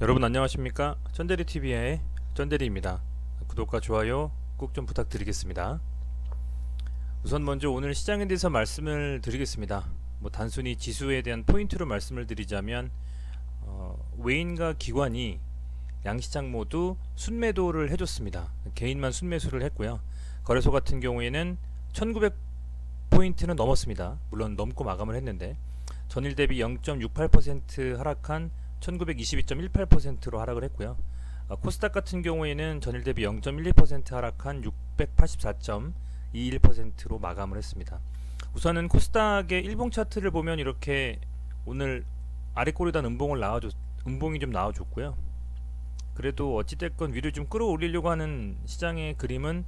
여러분 안녕하십니까? 쩐데리TV의 쩐데리입니다. 구독과 좋아요 꼭 좀 부탁드리겠습니다. 우선 먼저 오늘 시장에 대해서 말씀을 드리겠습니다. 단순히 지수에 대한 포인트로 말씀을 드리자면 외인과 기관이 양시장 모두 순매도를 해줬습니다. 개인만 순매수를 했고요. 거래소 같은 경우에는 1900포인트는 넘었습니다. 물론 넘고 마감을 했는데 전일 대비 0.68% 하락한 1922.18%로 하락을 했고요. 코스닥 같은 경우에는 전일 대비 0.12% 하락한 684.21%로 마감을 했습니다. 우선은 코스닥의 일봉 차트를 보면 이렇게 오늘 아래 꼬리단 음봉이 좀 나와줬고요. 그래도 어찌됐건 위를 좀 끌어올리려고 하는 시장의 그림은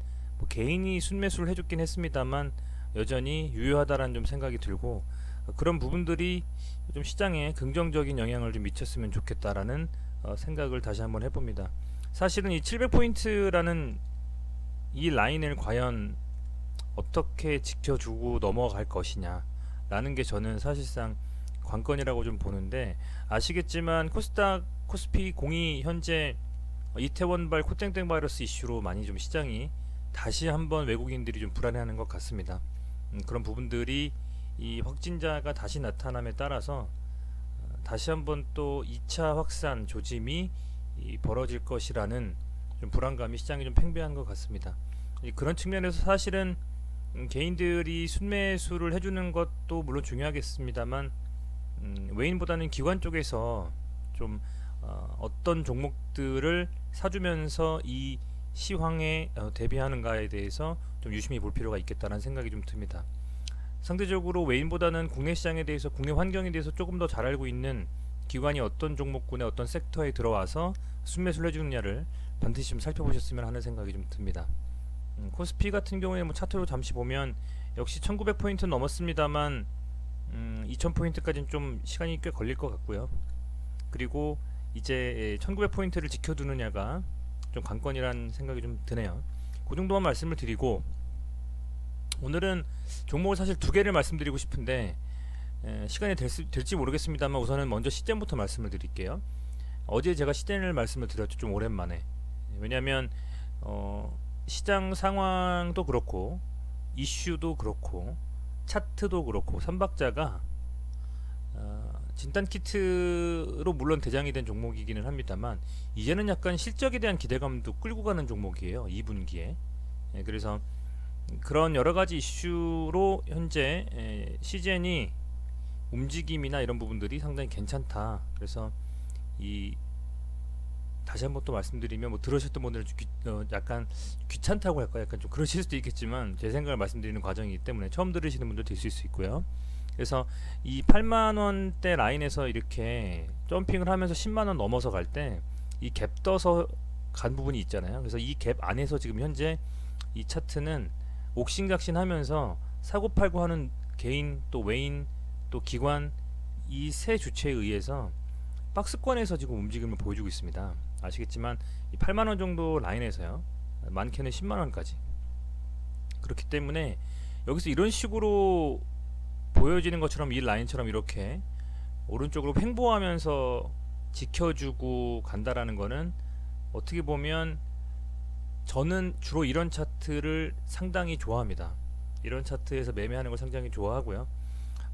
개인이 순매수를 해줬긴 했습니다만 여전히 유효하다라는 좀 생각이 들고, 그런 부분들이 좀 시장에 긍정적인 영향을 좀 미쳤으면 좋겠다라는 생각을 다시 한번 해봅니다. 사실은 이 700포인트라는 이 라인을 과연 어떻게 지켜주고 넘어갈 것이냐 라는 게 저는 사실상 관건이라고 좀 보는데, 아시겠지만 코스닥 코스피 공이 현재 이태원발 코땡땡 바이러스 이슈로 많이 좀 시장이 다시 한번 외국인들이 좀 불안해하는 것 같습니다. 그런 부분들이 이 확진자가 다시 나타남에 따라서 다시 한번 또 2차 확산 조짐이 벌어질 것이라는 좀 불안감이 시장에 좀 팽배한 것 같습니다. 그런 측면에서 사실은 개인들이 순매수를 해주는 것도 물론 중요하겠습니다만 외인보다는 기관 쪽에서 좀 어떤 종목들을 사주면서 이 시황에 대비하는가에 대해서 좀 유심히 볼 필요가 있겠다는 생각이 좀 듭니다. 상대적으로 외인보다는 국내 시장에 대해서, 국내 환경에 대해서 조금 더 잘 알고 있는 기관이 어떤 종목군의 어떤 섹터에 들어와서 순매수를 해주느냐를 반드시 좀 살펴보셨으면 하는 생각이 좀 듭니다. 코스피 같은 경우에는 차트로 잠시 보면 역시 1900포인트 넘었습니다만 2000포인트까지는 좀 시간이 꽤 걸릴 것 같고요. 그리고 이제 1900포인트를 지켜두느냐가 좀 관건이라는 생각이 좀 드네요. 그 정도만 말씀을 드리고, 오늘은 종목을 사실 두 개를 말씀드리고 싶은데 시간이 될지 모르겠습니다만 우선은 먼저 시젠부터 말씀을 드릴게요. 어제 제가 시젠을 말씀을 드렸죠. 좀 오랜만에. 왜냐하면 시장 상황도 그렇고 이슈도 그렇고 차트도 그렇고 삼박자가 진단키트로 물론 대장이 된 종목이기는 합니다만 이제는 약간 실적에 대한 기대감도 끌고 가는 종목이에요. 2분기에. 그래서 그런 여러가지 이슈로 현재 시젠이 움직임이나 이런 부분들이 상당히 괜찮다. 그래서 다시 한번 또 말씀드리면 들으셨던 분들은 약간 귀찮다고 할까, 약간 좀 그러실 수도 있겠지만 제 생각을 말씀드리는 과정이기 때문에 처음 들으시는 분들도 있을 수 있고요. 그래서 이 8만원대 라인에서 이렇게 점핑을 하면서 10만원 넘어서 갈 때 이 갭 떠서 간 부분이 있잖아요. 그래서 이 갭 안에서 지금 현재 이 차트는 옥신각신하면서 사고팔고 하는 개인 또 외인 또 기관, 이 세 주체에 의해서 박스권에서 지금 움직임을 보여주고 있습니다. 아시겠지만 이 8만원 정도 라인에서요, 많게는 10만원까지. 그렇기 때문에 여기서 이런 식으로 보여지는 것처럼 이 라인처럼 이렇게 오른쪽으로 횡보하면서 지켜주고 간다라는 거는 어떻게 보면 저는 주로 이런 차트를 상당히 좋아합니다. 이런 차트에서 매매하는 걸 상당히 좋아하고요.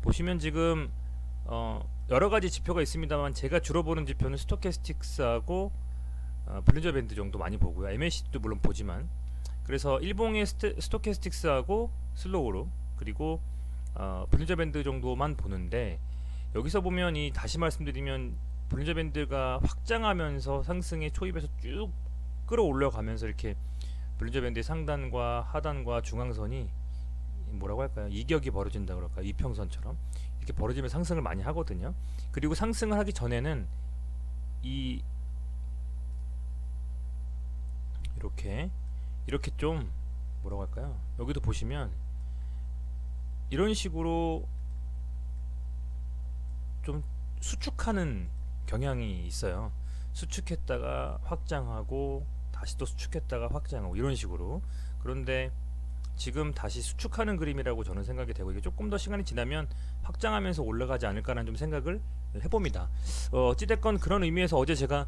보시면 지금 여러가지 지표가 있습니다만 제가 주로 보는 지표는 스토캐스틱스하고 볼린저 밴드 정도 많이 보고요. MACD도 물론 보지만, 그래서 일봉의 스토캐스틱스하고 슬로우로, 그리고 볼린저 밴드 정도만 보는데, 여기서 보면 다시 말씀드리면 볼린저 밴드가 확장하면서 상승의 초입에서 쭉 끌어올려가면서 이렇게 볼린저 밴드의 상단과 하단과 중앙선이 뭐라고 할까요? 이격이 벌어진다 그럴까요? 이평선처럼 이렇게 벌어지면 상승을 많이 하거든요. 그리고 상승을 하기 전에는 이렇게 좀 뭐라고 할까요? 여기도 보시면 이런 식으로 좀 수축하는 경향이 있어요. 수축했다가 확장하고 다시 또 수축했다가 확장하고 이런 식으로. 그런데 지금 다시 수축하는 그림이라고 저는 생각이 되고, 이게 조금 더 시간이 지나면 확장하면서 올라가지 않을까라는 좀 생각을 해봅니다. 어찌됐건 그런 의미에서 어제 제가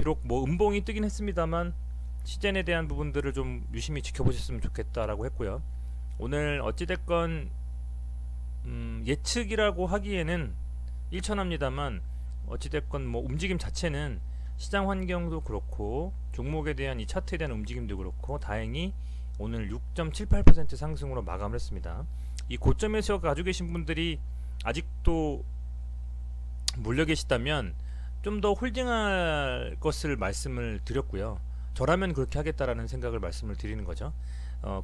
비록 뭐 음봉이 뜨긴 했습니다만 시젠에 대한 부분들을 좀 유심히 지켜보셨으면 좋겠다라고 했고요. 오늘 어찌됐건 예측이라고 하기에는 일천합니다만 어찌됐건 뭐 움직임 자체는 시장 환경도 그렇고 종목에 대한 이 차트에 대한 움직임도 그렇고 다행히 오늘 6.78% 상승으로 마감을 했습니다. 이 고점에서 가지고 계신 분들이 아직도 물려 계시다면 좀 더 홀딩할 것을 말씀을 드렸고요. 저라면 그렇게 하겠다라는 생각을 말씀을 드리는 거죠.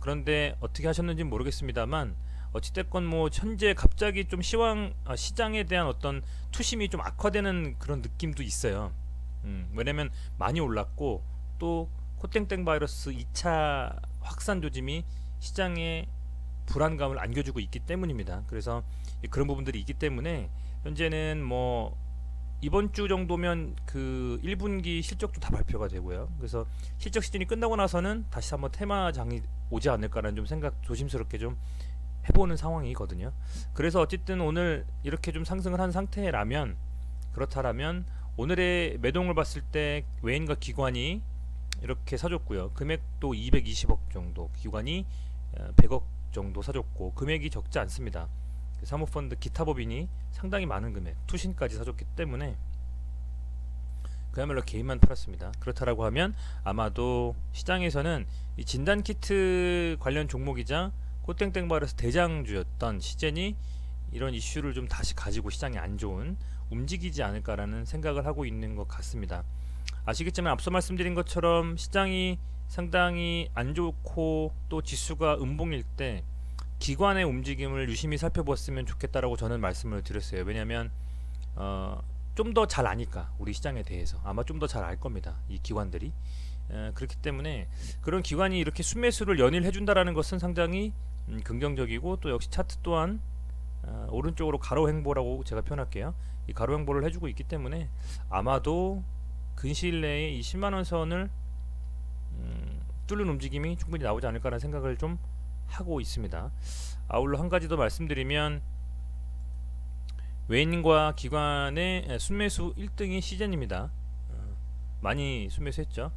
그런데 어떻게 하셨는지 모르겠습니다만 어찌됐건 뭐 현재 갑자기 좀 시장에 대한 어떤 투심이 좀 악화되는 그런 느낌도 있어요. 왜냐면 많이 올랐고 또 코땡땡 바이러스 2차 확산 조짐이 시장에 불안감을 안겨주고 있기 때문입니다. 그래서 그런 부분들이 있기 때문에 현재는 뭐 이번 주 정도면 그 1분기 실적도 다 발표가 되고요. 그래서 실적 시즌이 끝나고 나서는 다시 한번 테마장이 오지 않을까라는 좀 생각 조심스럽게 좀 해보는 상황이거든요. 그래서 어쨌든 오늘 이렇게 좀 상승을 한 상태라면 그렇다라면 오늘의 매동을 봤을 때 외인과 기관이 이렇게 사줬고요. 금액도 220억 정도, 기관이 100억 정도 사줬고 금액이 적지 않습니다. 사모펀드 기타 법인이 상당히 많은 금액, 투신까지 사줬기 때문에 그야말로 개인만 팔았습니다. 그렇다라고 하면 아마도 시장에서는 이 진단키트 관련 종목이자 코땡땡 바이러스 대장주였던 시젠이 이런 이슈를 좀 다시 가지고 시장이 안 좋은 움직이지 않을까라는 생각을 하고 있는 것 같습니다. 아시겠지만 앞서 말씀드린 것처럼 시장이 상당히 안 좋고 또 지수가 음봉일 때 기관의 움직임을 유심히 살펴봤으면 좋겠다라고 저는 말씀을 드렸어요. 왜냐하면 좀 더 잘 아니까 우리 시장에 대해서 아마 좀 더 잘 알 겁니다. 이 기관들이 그렇기 때문에 그런 기관이 이렇게 순매수를 연일 해준다라는 것은 상당히 긍정적이고 또 역시 차트 또한 오른쪽으로 가로 횡보라고 제가 표현할게요. 이 가로 횡보를 해주고 있기 때문에 아마도 근시일 내에 이 10만원 선을 뚫는 움직임이 충분히 나오지 않을까라는 생각을 좀 하고 있습니다. 아울러 한 가지 더 말씀드리면 외인과 기관의 순매수 1등이 시젠입니다. 많이 순매수했죠.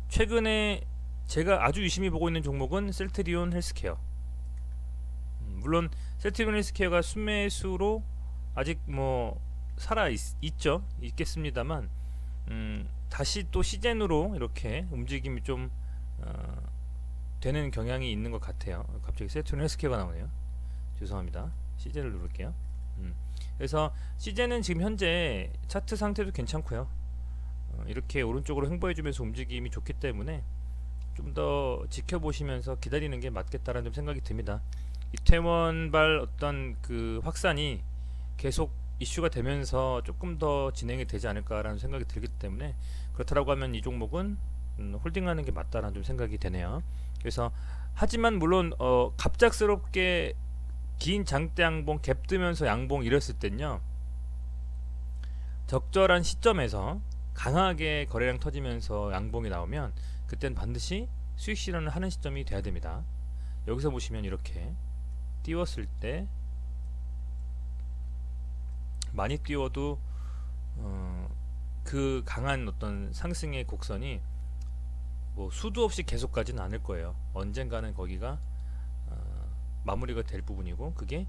최근에 제가 아주 유심히 보고 있는 종목은 셀트리온 헬스케어. 물론 셀트리온 헬스케어가 순매수로 아직 뭐 있죠. 있겠습니다만 다시 또 시젠으로 이렇게 움직임이 좀 되는 경향이 있는 것 같아요. 갑자기 셀트리온 헬스케어가 나오네요. 죄송합니다. 시젠을 누를게요. 그래서 시젠은 지금 현재 차트 상태도 괜찮고요. 이렇게 오른쪽으로 횡보해주면서 움직임이 좋기 때문에 좀 더 지켜보시면서 기다리는 게 맞겠다라는 좀 생각이 듭니다. 이태원발 어떤 그 확산이 계속 이슈가 되면서 조금 더 진행이 되지 않을까라는 생각이 들기 때문에 그렇다라고 하면 이 종목은 홀딩하는 게 맞다라는 좀 생각이 되네요. 그래서 하지만 물론 갑작스럽게 긴 장대 양봉 갭 뜨면서 양봉 이랬을 땐요 적절한 시점에서 강하게 거래량 터지면서 양봉이 나오면 그땐 반드시 수익 실현을 하는 시점이 돼야 됩니다. 여기서 보시면 이렇게 띄웠을 때 많이 띄워도 그 강한 어떤 상승의 곡선이 뭐 수도 없이 계속 가지는 않을 거예요. 언젠가는 거기가 마무리가 될 부분이고 그게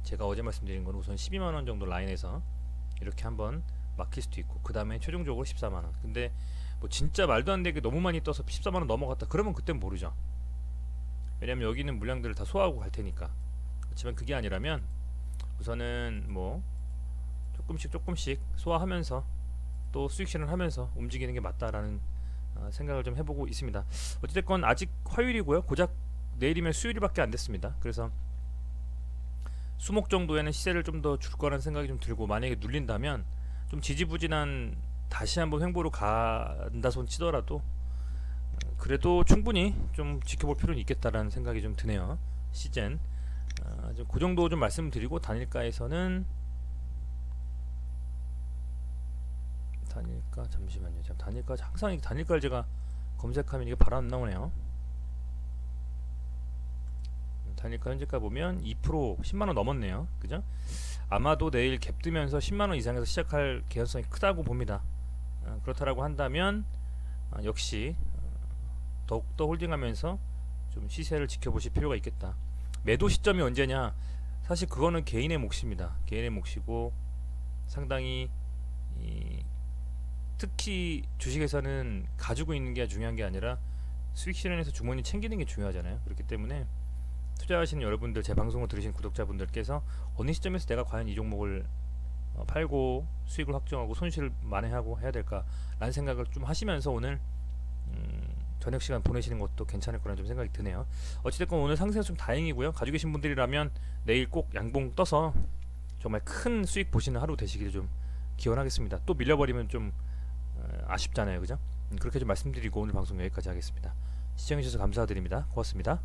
제가 어제 말씀드린 건 우선 12만원 정도 라인에서 이렇게 한번 막힐 수도 있고 그 다음에 최종적으로 14만원. 근데 뭐 진짜 말도 안 되게 너무 많이 떠서 14만원 넘어갔다 그러면 그땐 모르죠. 왜냐면 여기 있는 물량들을 다 소화하고 갈 테니까. 그렇지만 그게 아니라면 우선은 뭐 조금씩 소화하면서 또 수익 실현하면서 움직이는 게 맞다라는 생각을 좀 해보고 있습니다. 어찌됐건 아직 화요일이고요. 고작 내일이면 수요일밖에 안 됐습니다. 그래서 수목 정도에는 시세를 좀 더 줄 거라는 생각이 좀 들고 만약에 눌린다면 좀 지지부진한 다시 한번 횡보로 간다 손 치더라도 그래도 충분히 좀 지켜볼 필요는 있겠다라는 생각이 좀 드네요. 시젠 그 정도 좀 말씀드리고 단일가에서는 단일가 잠시만요. 단일가 항상 단일가를 제가 검색하면 이게 바로 안 나오네요. 단일가 현재가 보면 2% 10만원 넘었네요. 그죠? 아마도 내일 갭 뜨면서 10만원 이상에서 시작할 개연성이 크다고 봅니다. 그렇다라고 한다면 역시 더욱더 홀딩하면서 좀 시세를 지켜보실 필요가 있겠다. 매도 시점이 언제냐? 사실 그거는 개인의 몫입니다. 개인의 몫이고 상당히 특히 주식에서는 가지고 있는 게 중요한 게 아니라 수익 실현에서 주머니 챙기는 게 중요하잖아요. 그렇기 때문에 투자하시는 여러분들, 제 방송을 들으신 구독자분들께서 어느 시점에서 내가 과연 이 종목을 팔고 수익을 확정하고 손실을 만회하고 해야 될까라는 생각을 좀 하시면서 오늘 저녁 시간 보내시는 것도 괜찮을 거라는 좀 생각이 드네요. 어찌됐건 오늘 상승은 좀 다행이고요. 가지고 계신 분들이라면 내일 꼭 양봉 떠서 정말 큰 수익 보시는 하루 되시기를 좀 기원하겠습니다. 또 밀려버리면 좀 아쉽잖아요, 그죠? 그렇게 좀 말씀드리고 오늘 방송 여기까지 하겠습니다. 시청해주셔서 감사드립니다. 고맙습니다.